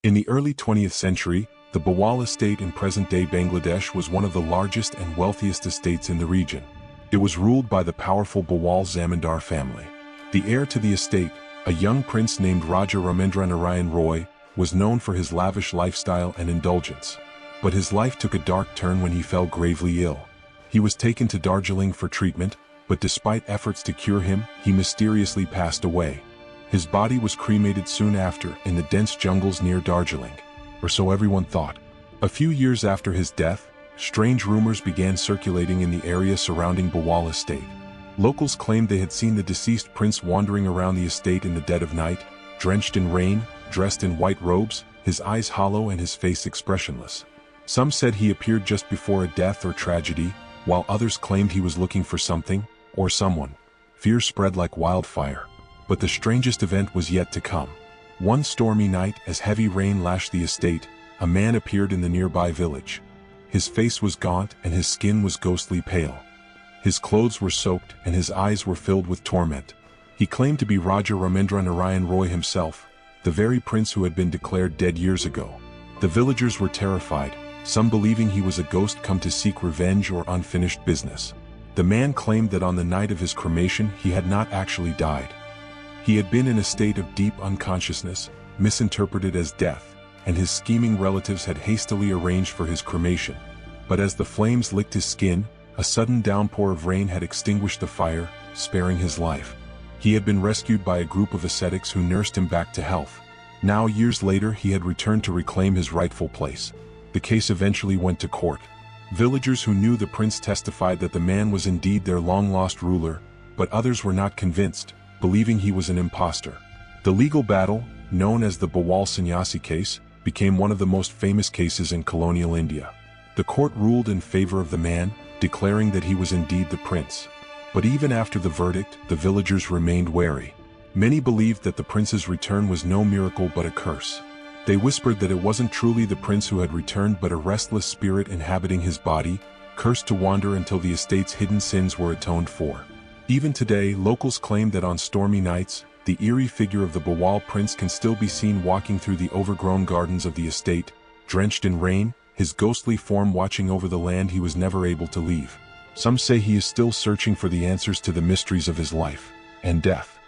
In the early 20th century, the Bhawal estate in present-day Bangladesh was one of the largest and wealthiest estates in the region. It was ruled by the powerful Bhawal Zamindar family. The heir to the estate, a young prince named Raja Ramendra Narayan Roy, was known for his lavish lifestyle and indulgence. But his life took a dark turn when he fell gravely ill. He was taken to Darjeeling for treatment, but despite efforts to cure him, he mysteriously passed away. His body was cremated soon after in the dense jungles near Darjeeling, or so everyone thought. A few years after his death, strange rumors began circulating in the area surrounding Bhawal estate. Locals claimed they had seen the deceased prince wandering around the estate in the dead of night, drenched in rain, dressed in white robes, his eyes hollow and his face expressionless. Some said he appeared just before a death or tragedy, while others claimed he was looking for something, or someone. Fear spread like wildfire. But the strangest event was yet to come. One stormy night, as heavy rain lashed the estate, a man appeared in the nearby village. His face was gaunt and his skin was ghostly pale. His clothes were soaked and his eyes were filled with torment. He claimed to be Raja Ramendra Narayan Roy himself, the very prince who had been declared dead years ago. The villagers were terrified, some believing he was a ghost come to seek revenge or unfinished business. The man claimed that on the night of his cremation he had not actually died. He had been in a state of deep unconsciousness, misinterpreted as death, and his scheming relatives had hastily arranged for his cremation. But as the flames licked his skin, a sudden downpour of rain had extinguished the fire, sparing his life. He had been rescued by a group of ascetics who nursed him back to health. Now, years later, he had returned to reclaim his rightful place. The case eventually went to court. Villagers who knew the prince testified that the man was indeed their long-lost ruler, but others were not convinced, believing he was an impostor. The legal battle, known as the Bhawal Sannyasi case, became one of the most famous cases in colonial India. The court ruled in favor of the man, declaring that he was indeed the prince. But even after the verdict, the villagers remained wary. Many believed that the prince's return was no miracle but a curse. They whispered that it wasn't truly the prince who had returned but a restless spirit inhabiting his body, cursed to wander until the estate's hidden sins were atoned for. Even today, locals claim that on stormy nights, the eerie figure of the Bhawal prince can still be seen walking through the overgrown gardens of the estate, drenched in rain, his ghostly form watching over the land he was never able to leave. Some say he is still searching for the answers to the mysteries of his life and death.